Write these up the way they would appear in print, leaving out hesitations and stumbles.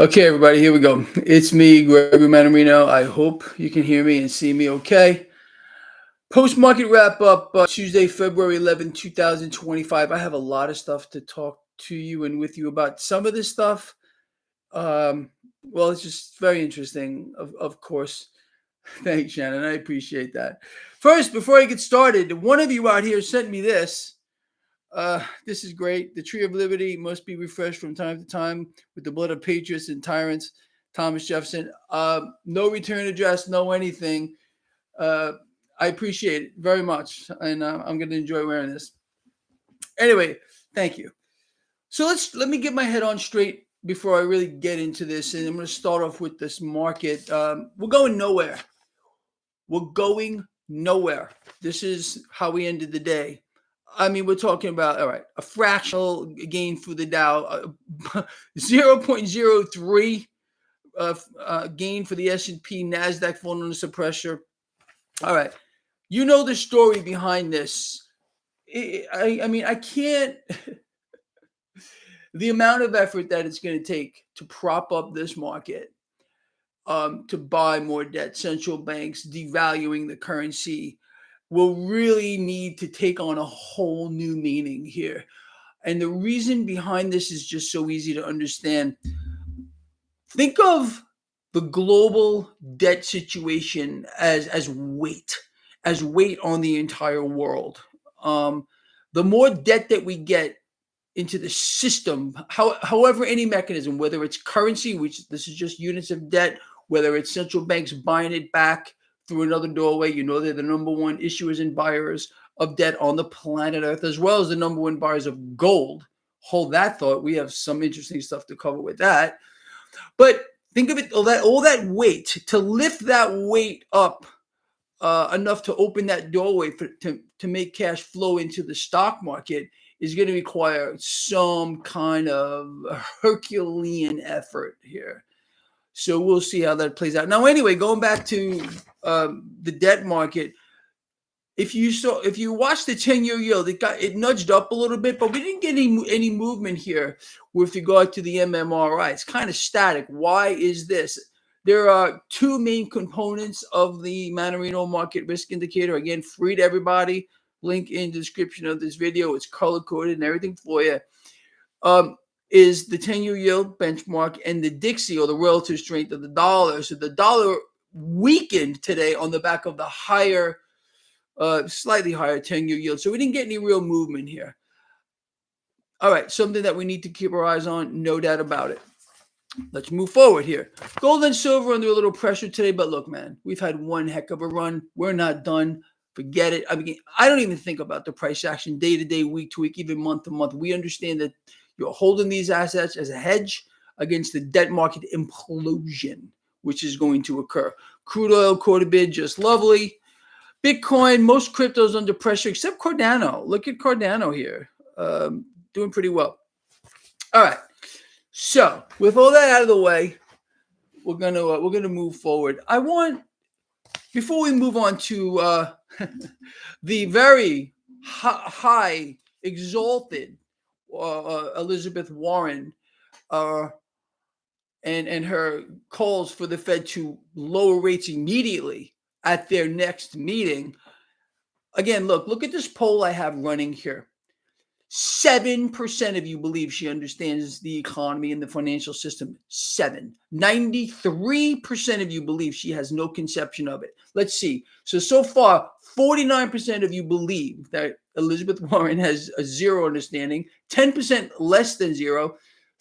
Okay, everybody, here we go. It's me, Gregory Mannarino. I hope you can hear me and see me okay. Post market wrap up Tuesday, February 11th, 2025. I have a lot of stuff to talk to you and with you about. Some of this stuff, well, it's just very interesting, of course. Thanks, Shannon. I appreciate that. First, before I get started, one of you out here sent me this. This is great. The tree of liberty must be refreshed from time to time with the blood of patriots and tyrants. Thomas Jefferson. No return address, no anything. Uh, I appreciate it very much, and I'm going to enjoy wearing this. Anyway, thank you. So let me get my head on straight before I really get into this, and I'm going to start off with this market. We're going nowhere. We're going nowhere. This is how we ended the day. I mean, we're talking about, all right, a fractional gain for the Dow, 0.03 gain for the S&P, NASDAQ falling under some pressure. All right. You know the story behind this. I mean, I can't, the amount of effort that it's going to take to prop up this market, to buy more debt, central banks devaluing the currency, will really need to take on a whole new meaning here. And the reason behind this is just so easy to understand. Think of the global debt situation as weight on the entire world. The more debt that we get into the system, however any mechanism, whether it's currency, which this is just units of debt, whether it's central banks buying it back through another doorway, you know they're the number one issuers and buyers of debt on the planet Earth, as well as the number one buyers of gold. Hold that thought. We have some interesting stuff to cover with that. But think of it, all that weight, to lift that weight up enough to open that doorway to make cash flow into the stock market is going to require some kind of Herculean effort here. So we'll see how that plays out. Now, anyway, going back to the debt market, if you watch the 10-year yield, it nudged up a little bit, but we didn't get any movement here with regard to the MMRI. It's kind of static. Why is this? There are two main components of the Mannarino market risk indicator. Again, free to everybody. Link in the description of this video. It's color coded and everything for you. Is the 10-year yield benchmark and the Dixie, or the relative strength of the dollar. So the dollar weakened today on the back of the higher, slightly higher 10-year yield. So we didn't get any real movement here. All right, something that we need to keep our eyes on, no doubt about it. Let's move forward here. Gold and silver under a little pressure today, but look, man, we've had one heck of a run. We're not done. Forget it. I mean, I don't even think about the price action day to day, week to week, even month to month. We understand that you're holding these assets as a hedge against the debt market implosion, which is going to occur. Crude oil quarter bid, just lovely. Bitcoin, most cryptos under pressure except Cardano. Look at Cardano here, doing pretty well. All right. So with all that out of the way, we're gonna move forward. I want, before we move on to the very high exalted Elizabeth Warren and her calls for the Fed to lower rates immediately at their next meeting. Again, look at this poll I have running here. 7% of you believe she understands the economy and the financial system. 93% of you believe she has no conception of it. Let's see. So far, 49% of you believe that Elizabeth Warren has a zero understanding, 10% less than zero,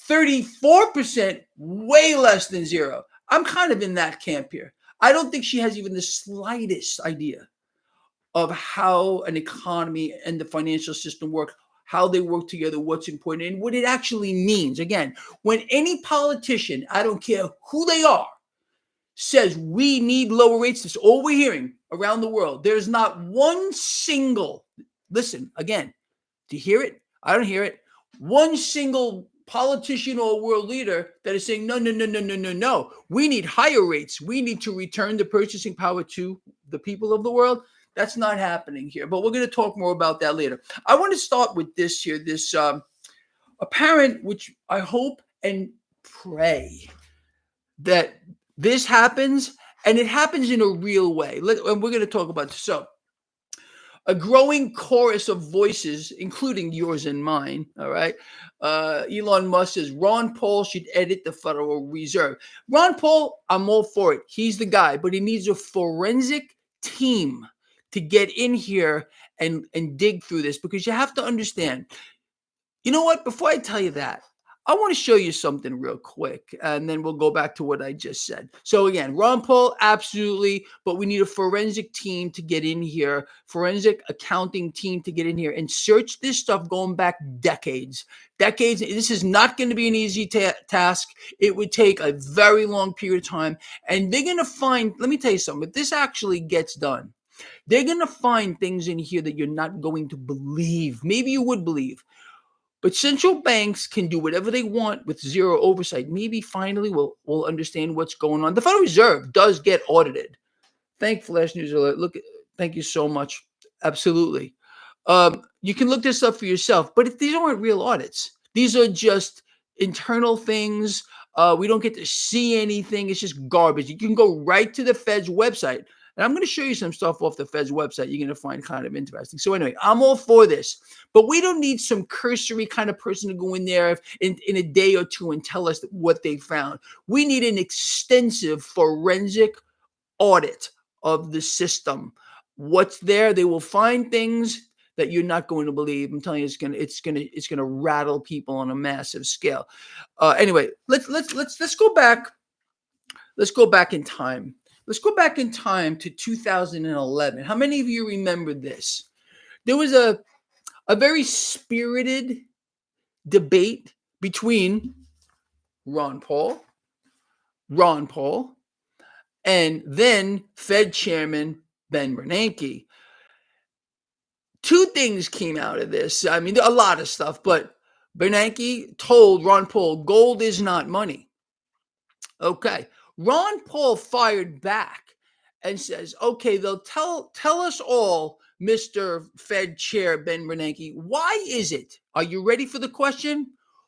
34% way less than zero. I'm kind of in that camp here. I don't think she has even the slightest idea of how an economy and the financial system work, how they work together, what's important, and what it actually means. Again, when any politician, I don't care who they are, says we need lower rates, that's all we're hearing around the world. There's not one single, listen, again, do you hear it? I don't hear it. One single politician or world leader that is saying, no. We need higher rates. We need to return the purchasing power to the people of the world. That's not happening here, but we're going to talk more about that later. I want to start with this apparent, which I hope and pray that this happens, and it happens in a real way. And we're going to talk about this. So, a growing chorus of voices, including yours and mine. All right. Elon Musk says Ron Paul should edit the Federal Reserve. Ron Paul, I'm all for it. He's the guy, but he needs a forensic team to get in here and dig through this, because you have to understand. You know what? Before I tell you that, I want to show you something real quick, and then we'll go back to what I just said. So again, Ron Paul, absolutely, but we need a forensic team to get in here, forensic accounting team to get in here and search this stuff going back decades. This is not going to be an easy task. It would take a very long period of time, and they're going to find, let me tell you something, if this actually gets done, they're going to find things in here that you're not going to believe. Maybe you would believe. But central banks can do whatever they want with zero oversight. Maybe finally we'll understand what's going on. The Federal Reserve does get audited. Thank Flash News Alert. Thank you so much. Absolutely. You can look this up for yourself. But if these aren't real audits, these are just internal things. We don't get to see anything. It's just garbage. You can go right to the Fed's website. And I'm going to show you some stuff off the Fed's website you're going to find kind of interesting. So anyway, I'm all for this. But we don't need some cursory kind of person to go in there in a day or two and tell us what they found. We need an extensive forensic audit of the system. What's there? They will find things that you're not going to believe. I'm telling you, it's gonna rattle people on a massive scale. Anyway, let's go back. Let's go back in time. Let's go back in time to 2011. How many of you remember this? There was a very spirited debate between Ron Paul, and then Fed Chairman Ben Bernanke. Two things came out of this. I mean, a lot of stuff, but Bernanke told Ron Paul, gold is not money. Okay. Ron Paul fired back and says, okay, they'll tell us all, Mr. Fed Chair Ben Bernanke, why is it, are you ready for the question?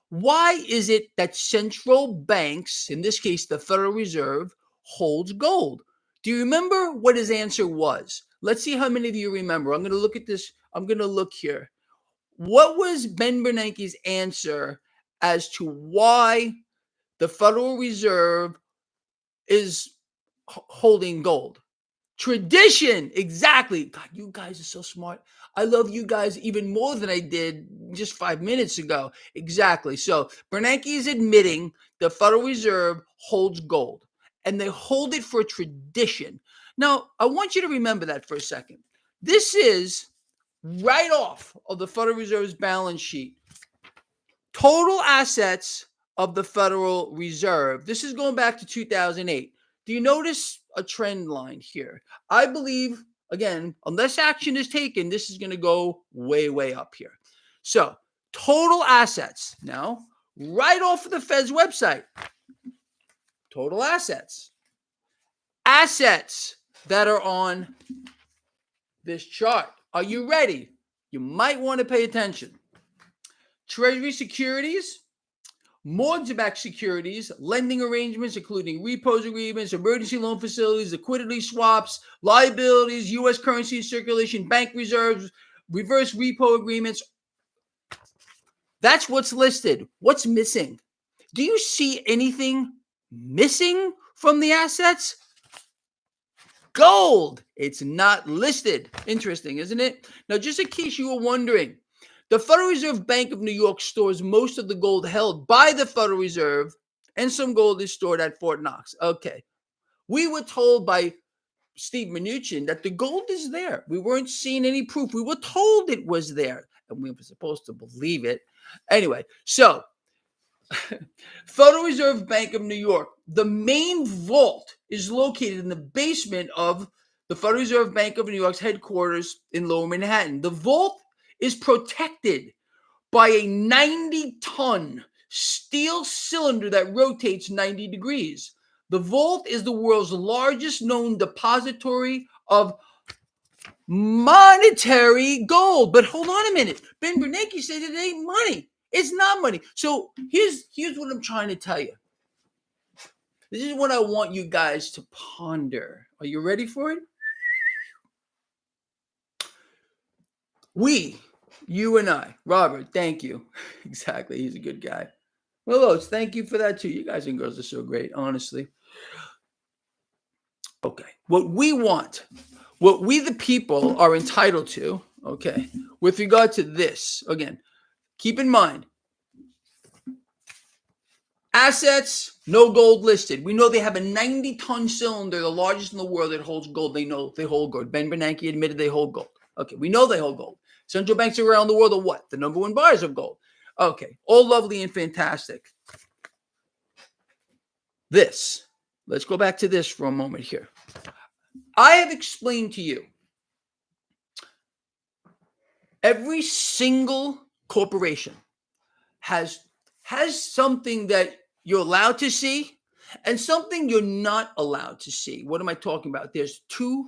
Why is it that central banks, in this case, the Federal Reserve, holds gold? Do you remember what his answer was? Let's see how many of you remember. I'm going to look at this. I'm going to look here. What was Ben Bernanke's answer as to why the Federal Reserve is holding gold? Tradition. Exactly. God, you guys are so smart. I love you guys even more than I did just 5 minutes ago. Exactly. So Bernanke is admitting the Federal Reserve holds gold, and they hold it for tradition. Now, I want you to remember that for a second. This is right off of the Federal Reserve's balance sheet. Total assets of the Federal Reserve. This is going back to 2008. Do you notice a trend line here? I believe, again, unless action is taken, this is going to go way, way up here. So, total assets. Now, right off of the Fed's website, total assets. Assets that are on this chart. Are you ready? You might want to pay attention. Treasury securities, mortgage-backed securities, lending arrangements, including repos agreements, emergency loan facilities, liquidity swaps, liabilities, U.S. currency circulation, bank reserves, reverse repo agreements. That's what's listed. What's missing? Do you see anything missing from the assets? Gold. It's not listed. Interesting, isn't it? Now, just in case you were wondering, the Federal Reserve Bank of New York stores most of the gold held by the Federal Reserve, and some gold is stored at Fort Knox. Okay. We were told by Steve Mnuchin that the gold is there. We weren't seeing any proof. We were told it was there, and we were supposed to believe it. Anyway, so Federal Reserve Bank of New York, the main vault is located in the basement of the Federal Reserve Bank of New York's headquarters in Lower Manhattan. The vault is protected by a 90-ton steel cylinder that rotates 90 degrees. The vault is the world's largest known depository of monetary gold. But hold on a minute. Ben Bernanke said it ain't money. It's not money. So here's what I'm trying to tell you. This is what I want you guys to ponder. Are you ready for it? We, you and I, Robert, thank you. Exactly. He's a good guy. Willows, thank you for that too. You guys and girls are so great, honestly. Okay. What we want, what we the people are entitled to, okay, with regard to this, again, keep in mind, assets, no gold listed. We know they have a 90-ton cylinder, the largest in the world that holds gold. They know they hold gold. Ben Bernanke admitted they hold gold. Okay, we know they hold gold. Central banks around the world are what? The number one buyers of gold. Okay, all lovely and fantastic. This, let's go back to this for a moment here. I have explained to you every single corporation has something that you're allowed to see and something you're not allowed to see. What am I talking about? There's two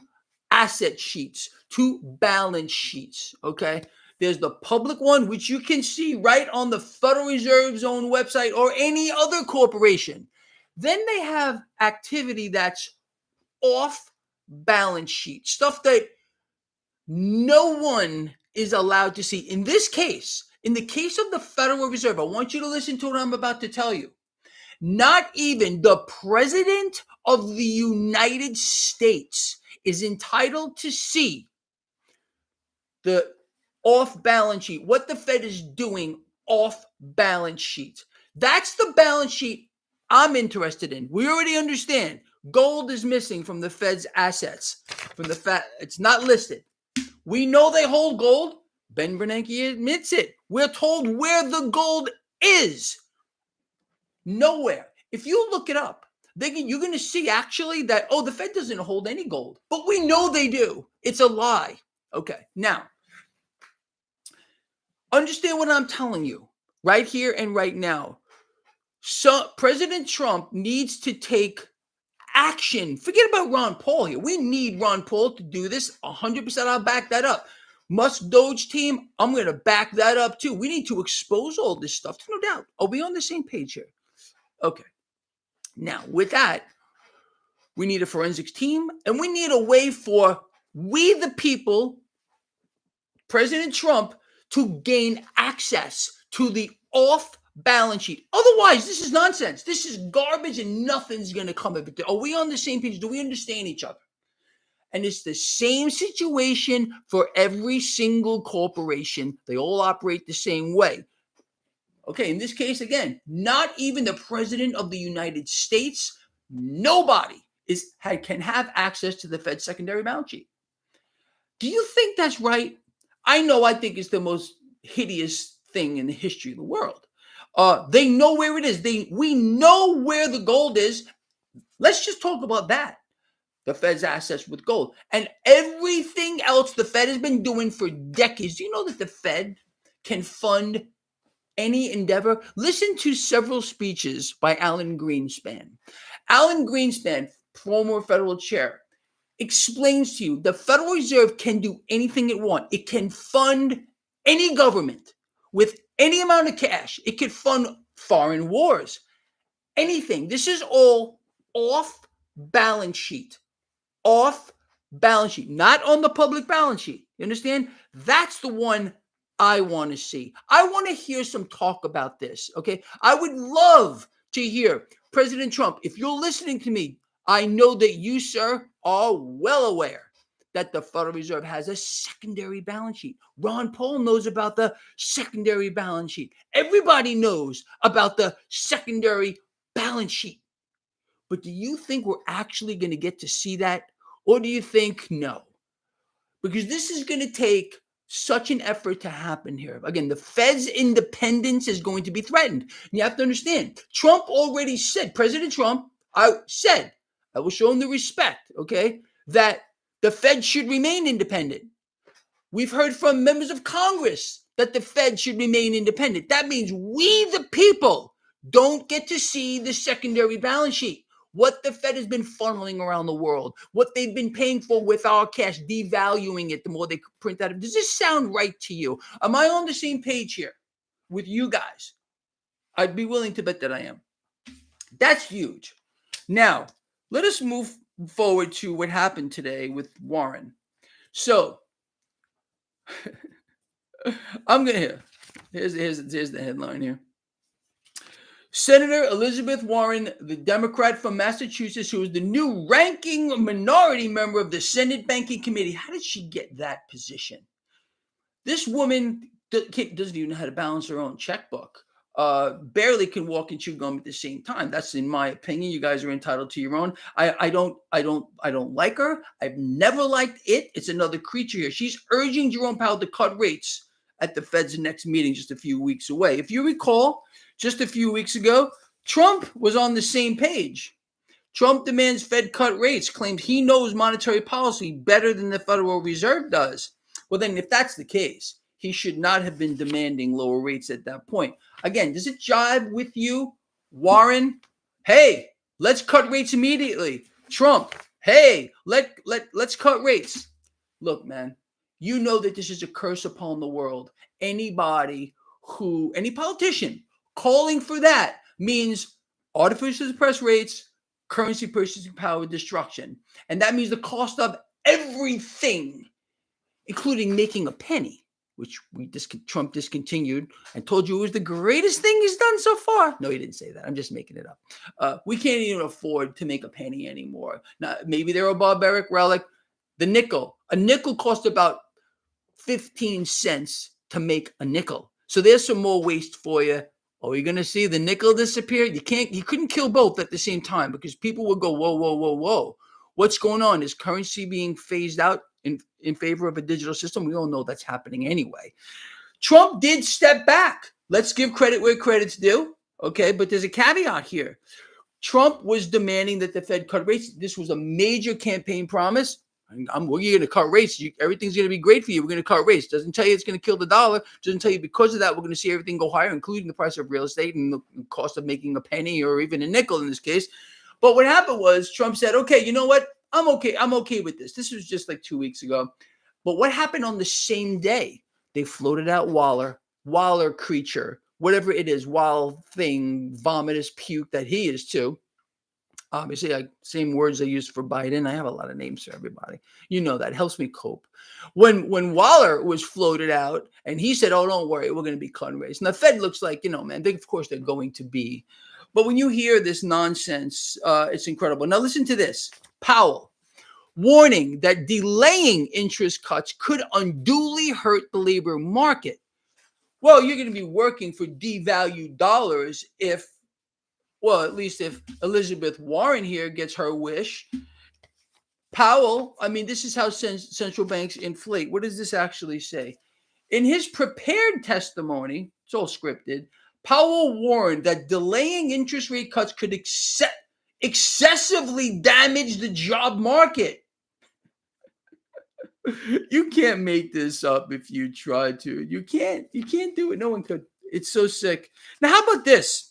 asset sheets, two balance sheets, okay? There's the public one, which you can see right on the Federal Reserve's own website or any other corporation. Then they have activity that's off balance sheet, stuff that no one is allowed to see. In this case, in the case of the Federal Reserve, I want you to listen to what I'm about to tell you. Not even the President of the United States is entitled to see the off balance sheet, what the Fed is doing off balance sheet. That's the balance sheet I'm interested in. We already understand gold is missing from the Fed's assets. It's not listed. We know they hold gold. Ben Bernanke admits it. We're told where the gold is. Nowhere. If you look it up, you're going to see actually that, the Fed doesn't hold any gold. But we know they do. It's a lie. Okay, now, understand what I'm telling you right here and right now. So President Trump needs to take action. Forget about Ron Paul here. We need Ron Paul to do this. 100% I'll back that up. Musk Doge team, I'm going to back that up too. We need to expose all this stuff. No doubt. Are we on the same page here? Okay. Now, with that, we need a forensics team and we need a way for we the people, President Trump, to gain access to the off balance sheet. Otherwise, this is nonsense. This is garbage and nothing's going to come of it. Are we on the same page? Do we understand each other? And it's the same situation for every single corporation. They all operate the same way. Okay, in this case, again, not even the President of the United States, nobody can have access to the Fed's secondary balance sheet. Do you think that's right? I think it's the most hideous thing in the history of the world. They know where it is. We know where the gold is. Let's just talk about that. The Fed's assets with gold and everything else the Fed has been doing for decades. Do you know that the Fed can fund any endeavor? Listen to several speeches by Alan Greenspan. Alan Greenspan, former federal chair, explains to you the Federal Reserve can do anything it wants. It can fund any government with any amount of cash. It could fund foreign wars, anything. This is all off balance sheet. Off balance sheet, not on the public balance sheet. You understand? That's the one I want to see. I want to hear some talk about this. Okay. I would love to hear President Trump. If you're listening to me, I know that you, sir, are well aware that the Federal Reserve has a secondary balance sheet. Ron Paul knows about the secondary balance sheet. Everybody knows about the secondary balance sheet. But do you think we're actually going to get to see that? Or do you think no? Because this is going to take such an effort to happen here. Again, the Fed's independence is going to be threatened. And you have to understand, Trump already said, President Trump, I will show him the respect, okay, that the Fed should remain independent. We've heard from members of Congress that the Fed should remain independent. That means we, the people, don't get to see the secondary balance sheet. What the Fed has been funneling around the world, what they've been paying for with our cash, devaluing it the more they print out. Does this sound right to you? Am I on the same page here with you guys? I'd be willing to bet that I am. That's huge. Now, let us move forward to what happened today with Warren. So, I'm going to here's the headline here. Senator Elizabeth Warren, the Democrat from Massachusetts, who is the new ranking minority member of the Senate Banking Committee. How did she get that position? This woman doesn't even know how to balance her own checkbook. Barely can walk and chew gum at the same time. That's in my opinion. You guys are entitled to your own. I don't like her. I've never liked it. It's another creature here. She's urging Jerome Powell to cut rates at the Fed's next meeting just a few weeks away. If you recall, just a few weeks ago, Trump was on the same page. Trump demands Fed cut rates, claimed he knows monetary policy better than the Federal Reserve does. Well, then, if that's the case, he should not have been demanding lower rates at that point. Again, does it jive with you, Warren? Hey, let's cut rates immediately. Trump, hey, let's cut rates. Look, man, you know that this is a curse upon the world. Any politician calling for that means artificially suppressed rates, currency purchasing power destruction. And that means the cost of everything, including making a penny, which Trump discontinued and told you it was the greatest thing he's done so far. No, he didn't say that. I'm just making it up. We can't even afford to make a penny anymore. Now, maybe they're a barbaric relic. The nickel. A nickel cost about 15 cents to make a nickel. So there's some more waste for you. Oh, you're going to see the nickel disappear? You couldn't kill both at the same time because people will go, whoa, whoa, whoa, whoa. What's going on? Is currency being phased out in favor of a digital system? We all know that's happening anyway. Trump did step back. Let's give credit where credit's due. Okay, but there's a caveat here. Trump was demanding that the Fed cut rates. This was a major campaign promise. We're going to cut rates. Everything's going to be great for you. We're going to cut rates. Doesn't tell you it's going to kill the dollar. Doesn't tell you because of that, we're going to see everything go higher, including the price of real estate and the cost of making a penny or even a nickel in this case. But what happened was Trump said, okay, you know what? I'm okay with this. This was just like 2 weeks ago. But what happened on the same day? They floated out Waller creature, whatever it is, wild thing, vomitous puke that he is too. Obviously, same words I use for Biden. I have a lot of names for everybody. You know that helps me cope. When Waller was floated out and he said, "Oh, don't worry, we're going to be cutting rates." And the Fed looks like, man, of course they're going to be. But when you hear this nonsense, it's incredible. Now listen to this. Powell warning that delaying interest cuts could unduly hurt the labor market. Well, you're going to be working for devalued dollars at least if Elizabeth Warren here gets her wish. Powell, this is how central banks inflate. What does this actually say? In his prepared testimony, it's all scripted, Powell warned that delaying interest rate cuts could excessively damage the job market. You can't make this up if you try to. You can't do it. No one could. It's so sick. Now, how about this?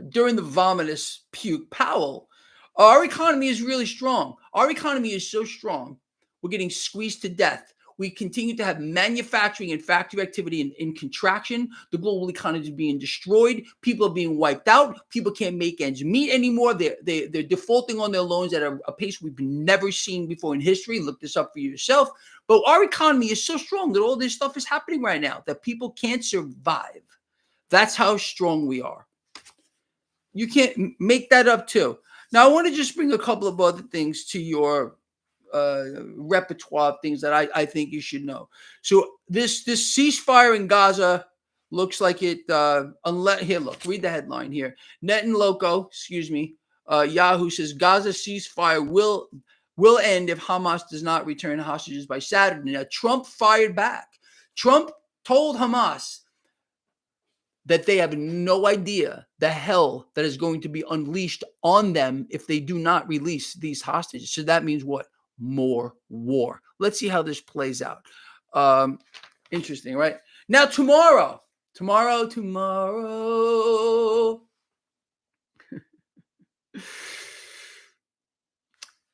During the vomitous puke, Powell, our economy is really strong. Our economy is so strong. We're getting squeezed to death. We continue to have manufacturing and factory activity in contraction. The global economy is being destroyed. People are being wiped out. People can't make ends meet anymore. They're defaulting on their loans at a pace we've never seen before in history. Look this up for yourself. But our economy is so strong that all this stuff is happening right now that people can't survive. That's how strong we are. You can't make that up too. Now, I want to just bring a couple of other things to your repertoire of things that I think you should know. So this ceasefire in Gaza looks like it. Here, look, read the headline here. Net and Loco, Yahoo says Gaza ceasefire will end if Hamas does not return hostages by Saturday. Now, Trump fired back. Trump told Hamas that they have no idea the hell that is going to be unleashed on them if they do not release these hostages. So that means what? More war. Let's see how this plays out. Interesting, right? Now, tomorrow. We're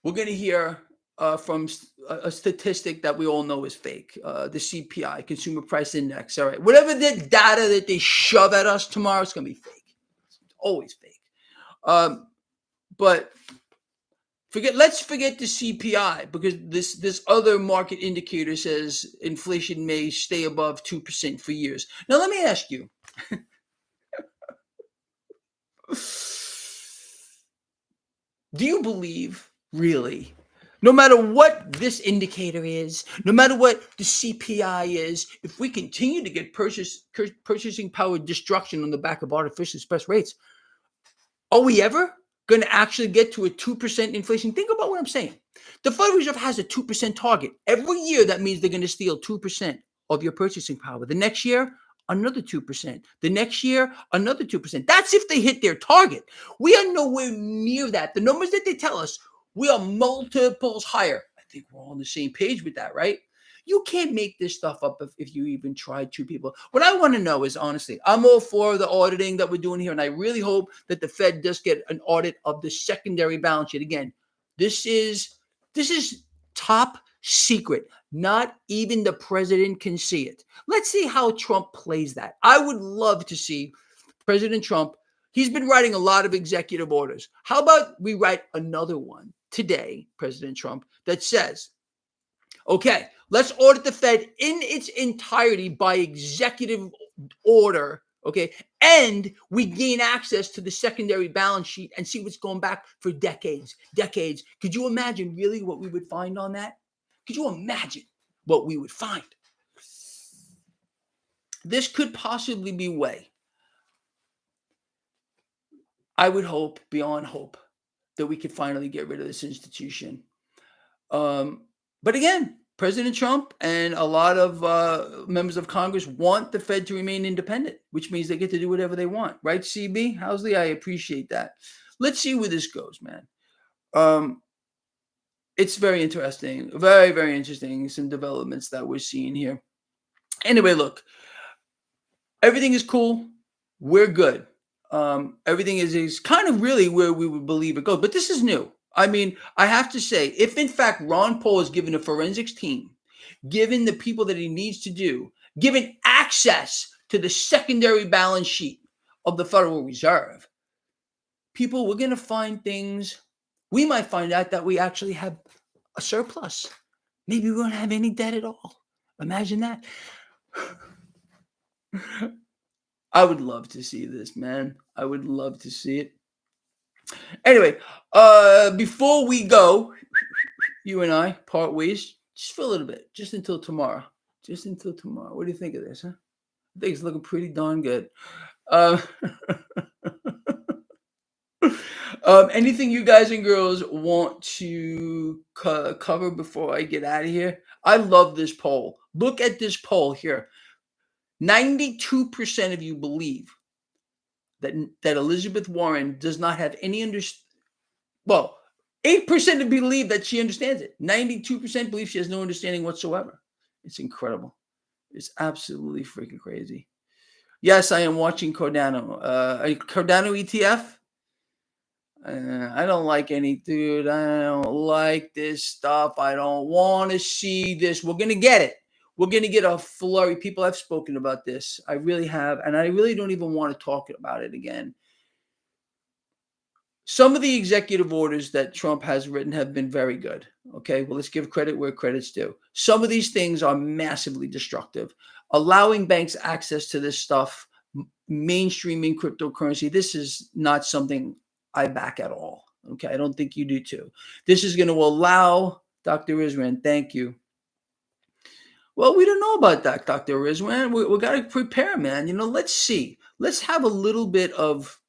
going to hear from a statistic that we all know is fake, the CPI, Consumer Price Index. All right, whatever the data that they shove at us tomorrow, it's going to be fake. It's always fake. But let's forget the CPI, because this other market indicator says inflation may stay above 2% for years. Now let me ask you, do you believe, really, no matter what this indicator is, no matter what the CPI is, if we continue to get purchasing power destruction on the back of artificially suppressed rates, are we ever going to actually get to a 2% inflation? Think about what I'm saying. The Federal Reserve has a 2% target. Every year, that means they're going to steal 2% of your purchasing power. The next year, another 2%. The next year, another 2%. That's if they hit their target. We are nowhere near that. The numbers that they tell us, we are multiples higher. I think we're all on the same page with that, right? You can't make this stuff up if you even tried to, people. What I want to know is, honestly, I'm all for the auditing that we're doing here, and I really hope that the Fed does get an audit of the secondary balance sheet. Again, this is top secret. Not even the president can see it. Let's see how Trump plays that. I would love to see President Trump. He's been writing a lot of executive orders. How about we write another one today, President Trump, that says, okay, let's audit the Fed in its entirety by executive order, okay? And we gain access to the secondary balance sheet and see what's going back for decades. Could you imagine really what we would find on that? Could you imagine what we would find? This could possibly be way, I would hope, beyond hope, that we could finally get rid of this institution. But again, President Trump and a lot of members of Congress want the Fed to remain independent, which means they get to do whatever they want. Right, CB? Housley, I appreciate that. Let's see where this goes, man. It's very interesting. Very, very interesting. Some developments that we're seeing here. Anyway, look. Everything is cool. We're good. Everything is kind of really where we would believe it goes. But this is new. I mean, I have to say, if in fact Ron Paul is given a forensics team, given the people that he needs to do, given access to the secondary balance sheet of the Federal Reserve, people, we're going to find things. We might find out that we actually have a surplus. Maybe we won't have any debt at all. Imagine that. I would love to see this, man. I would love to see it. Anyway, before we go, you and I part ways just for a little bit, just until tomorrow. Just until tomorrow. What do you think of this, huh? I think it's looking pretty darn good. Anything you guys and girls want to cover before I get out of here? I love this poll. Look at this poll here. 92% of you believe that Elizabeth Warren does not have any Well, 8% believe that she understands it. 92% believe she has no understanding whatsoever. It's incredible. It's absolutely freaking crazy. Yes, I am watching Cardano. Cardano ETF. I don't like dude. I don't like this stuff. I don't want to see this. We're going to get it. We're going to get a flurry. People have spoken about this. I really have. And I really don't even want to talk about it again. Some of the executive orders that Trump has written have been very good. Okay, well, let's give credit where credit's due. Some of these things are massively destructive. Allowing banks access to this stuff, mainstreaming cryptocurrency, this is not something I back at all. Okay, I don't think you do too. This is going to allow Dr. Rizwan, thank you. Well, we don't know about that, Dr. Rizwan. We got to prepare, man. Let's see. Let's have a little bit of,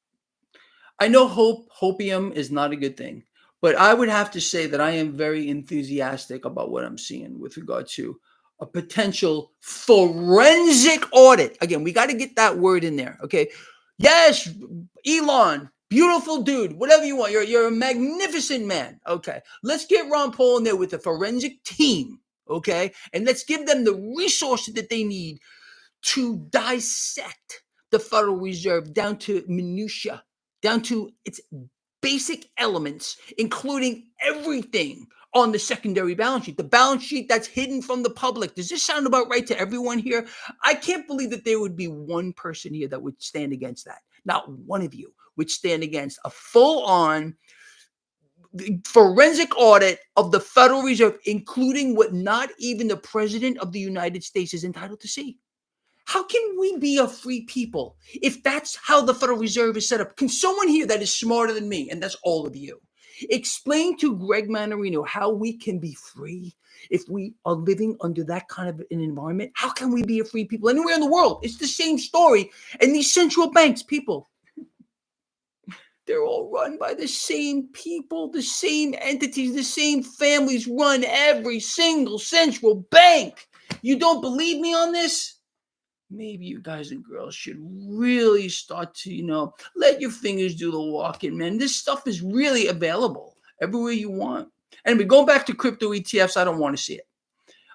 I know hopium is not a good thing, but I would have to say that I am very enthusiastic about what I'm seeing with regard to a potential forensic audit. Again, we got to get that word in there. Okay. Yes, Elon, beautiful dude, whatever you want. You're a magnificent man. Okay. Let's get Ron Paul in there with a forensic team. Okay. And let's give them the resources that they need to dissect the Federal Reserve down to minutia, down to its basic elements, including everything on the secondary balance sheet, the balance sheet that's hidden from the public. Does this sound about right to everyone here? I can't believe that there would be one person here that would stand against that. Not one of you would stand against a full-on forensic audit of the Federal Reserve, including what not even the President of the United States is entitled to see. How can we be a free people if that's how the Federal Reserve is set up? Can someone here that is smarter than me, and that's all of you, explain to Greg Mannarino how we can be free if we are living under that kind of an environment? How can we be a free people anywhere in the world? It's the same story. And these central banks, people, they're all run by the same people, the same entities, the same families run every single central bank. You don't believe me on this? Maybe you guys and girls should really start to, let your fingers do the walking, man. This stuff is really available everywhere you want. Anyway, going back to crypto ETFs, I don't want to see it.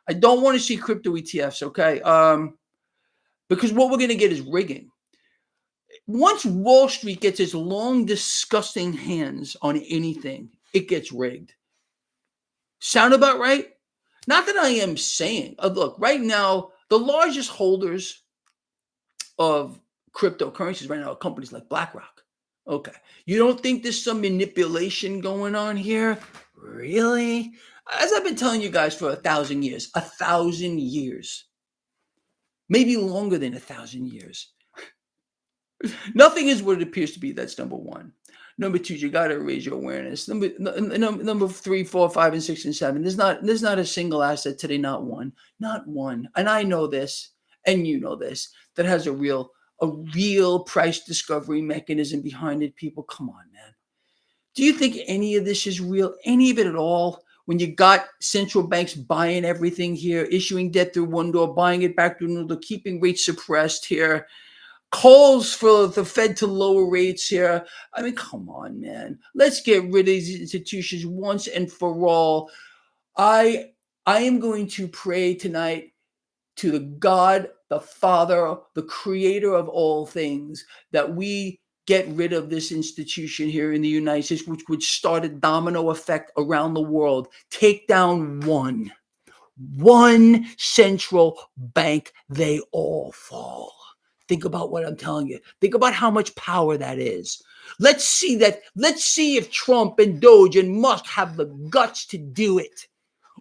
I don't want to see crypto ETFs, okay? Because what we're going to get is rigging. Once Wall Street gets its long, disgusting hands on anything, it gets rigged. Sound about right? Not that I am saying, look, right now, the largest holders of cryptocurrencies right now are companies like BlackRock. Okay. You don't think there's some manipulation going on here? Really? As I've been telling you guys for 1,000 years, 1,000 years, maybe longer than 1,000 years. Nothing is what it appears to be. That's number one. Number two, you got to raise your awareness. Number 3, 4, 5, and 6, and 7. There's not a single asset today, not one. And I know this, and you know this, that has a real price discovery mechanism behind it. People, come on, man. Do you think any of this is real? Any of it at all? When you got central banks buying everything here, issuing debt through one door, buying it back through another, keeping rates suppressed here, calls for the Fed to lower rates here. I mean, come on, man. Let's get rid of these institutions once and for all. I am going to pray tonight to the God, the Father, the creator of all things, that we get rid of this institution here in the United States, which would start a domino effect around the world. Take down one central bank, they all fall. Think about what I'm telling you. Think about how much power that is. Let's see if Trump and Doge and Musk have the guts to do it.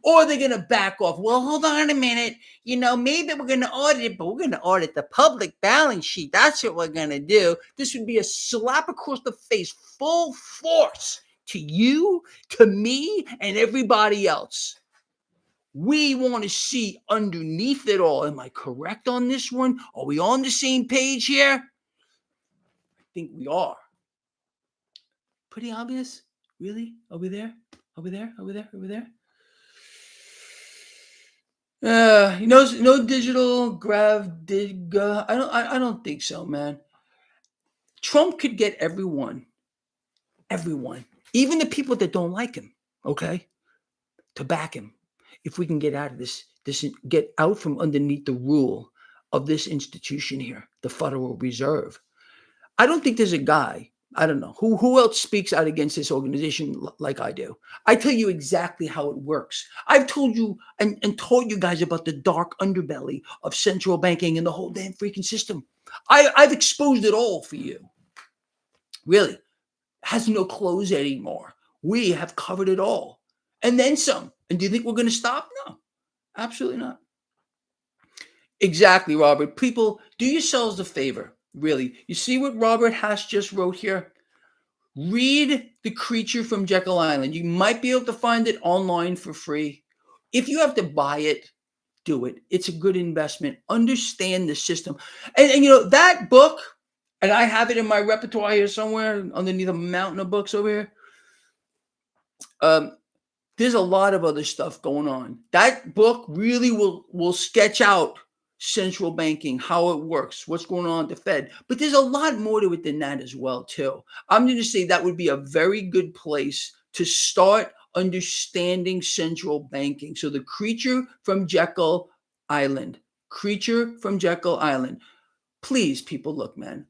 Or they're going to back off. Well, hold on a minute. Maybe we're going to audit it, but we're going to audit the public balance sheet. That's what we're going to do. This would be a slap across the face, full force to you, to me, and everybody else. We want to see underneath it all. Am I correct on this one? Are we on the same page here? I think we are. Pretty obvious? Really? Are we there? Are we there? Are we there? Are we there? No digital grav dig. I don't think so, man. Trump could get everyone, even the people that don't like him, okay, to back him. If we can get out of this, get out from underneath the rule of this institution here, the Federal Reserve. I don't think there's a guy, I don't know, who else speaks out against this organization like I do. I tell you exactly how it works. I've told you and taught you guys about the dark underbelly of central banking and the whole damn freaking system. I've exposed it all for you. Really, has no clothes anymore. We have covered it all. And then some. And do you think we're going to stop? No, absolutely not. Exactly, Robert. People, do yourselves a favor, really. You see what Robert Hash just wrote here? Read The Creature from Jekyll Island. You might be able to find it online for free. If you have to buy it, do it. It's a good investment. Understand the system. And that book, and I have it in my repertoire here somewhere underneath a mountain of books over here. There's a lot of other stuff going on. That book really will sketch out central banking, how it works, what's going on at the Fed. But there's a lot more to it than that as well, too. I'm going to say that would be a very good place to start understanding central banking. So The Creature from Jekyll Island. Creature from Jekyll Island. Please, people, look, man.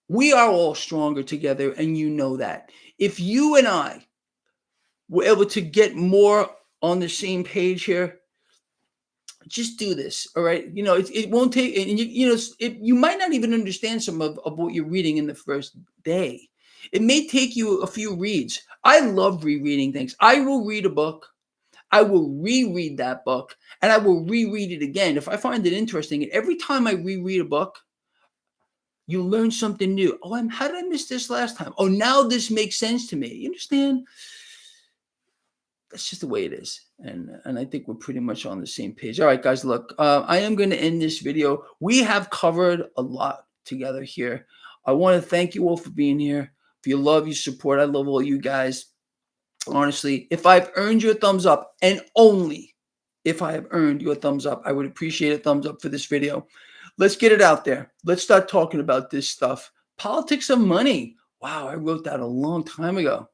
We are all stronger together, and you know that. If you and I were able to get more on the same page here, just do this, all right? It won't take, and you might not even understand some of what you're reading in the first day. It may take you a few reads. I love rereading things. I will read a book. I will reread that book, and I will reread it again if I find it interesting. And every time I reread a book, you learn something new. Oh, how did I miss this last time? Oh, now this makes sense to me. You understand? That's just the way it is. And I think we're pretty much on the same page. All right, guys, look, I am going to end this video. We have covered a lot together here. I want to thank you all for being here, for your love, your support. I love all you guys. Honestly, if I've earned your thumbs up, and only if I have earned your thumbs up, I would appreciate a thumbs up for this video. Let's get it out there. Let's start talking about this stuff. Politics of money. Wow, I wrote that a long time ago.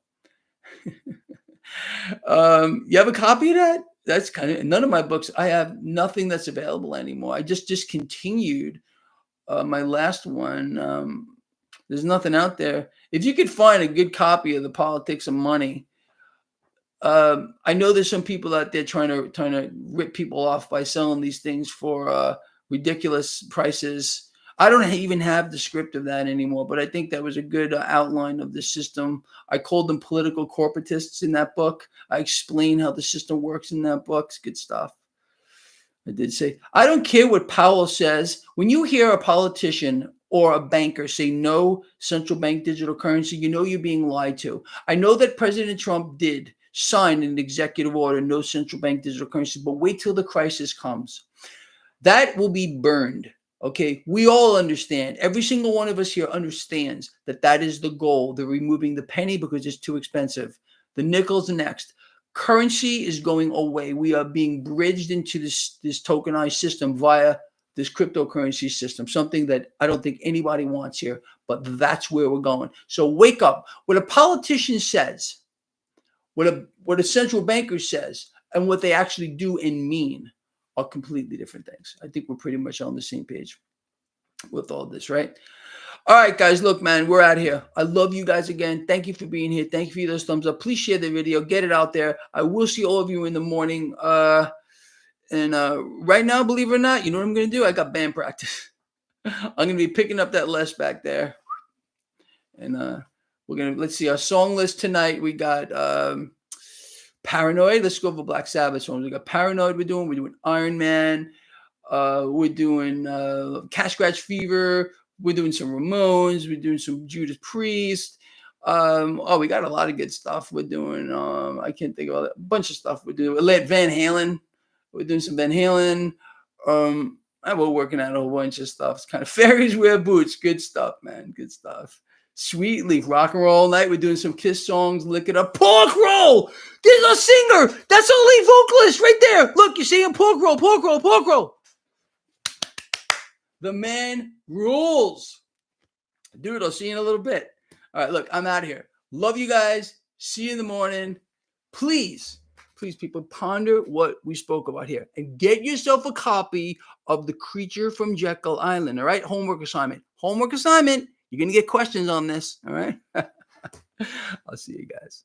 You have a copy of that? That's kind of none of my books. I have nothing that's available anymore. I just discontinued my last one. There's nothing out there. If you could find a good copy of The Politics of Money, I know there's some people out there trying to rip people off by selling these things for ridiculous prices. I don't even have the script of that anymore, but I think that was a good outline of the system. I called them political corporatists in that book. I explain how the system works in that book. It's good stuff. I did say, I don't care what Powell says. When you hear a politician or a banker say no central bank digital currency, you know you're being lied to. I know that President Trump did sign an executive order, no central bank digital currency, but wait till the crisis comes. That will be burned. Okay, we all understand. Every single one of us here understands that that is the goal. They're removing the penny because it's too expensive. The nickel's next. Currency is going away. We are being bridged into this tokenized system via this cryptocurrency system, something that I don't think anybody wants here, but that's where we're going. So wake up. What a politician says, what a central banker says, and what they actually do and mean are completely different things. I think we're pretty much on the same page with all this, right? All right, guys, look, man, we're out here. I love you guys again. Thank you for being here. Thank you for those thumbs up. Please share the video. Get it out there. I will see all of you in the morning. And right now, believe it or not, you know what I'm going to do? I got band practice. I'm going to be picking up that Les back there. And we're going to, let's see, our song list tonight. We got Paranoid. Let's go over Black Sabbath songs. We got Paranoid. We're doing Iron Man. We're doing Cat Scratch Fever. We're doing some Ramones. We're doing some Judas Priest. We got a lot of good stuff. We're doing I can't think of all that. A bunch of stuff we're doing. Van Halen. We're doing some Van Halen. We're working out a whole bunch of stuff. It's kind of Fairies Wear Boots. Good stuff, man. Good stuff. Sweet Leaf, Rock and Roll Night. We're doing some Kiss songs. Lick It Up. Pork Roll. There's a singer. That's a lead vocalist right there. Look, you're seeing Pork Roll, Pork Roll, Pork Roll. The man rules. Dude, I'll see you in a little bit. All right, look, I'm out of here. Love you guys. See you in the morning. Please, people, ponder what we spoke about here and get yourself a copy of The Creature from Jekyll Island. All right, homework assignment. Homework assignment. You're going to get questions on this. All right. I'll see you guys.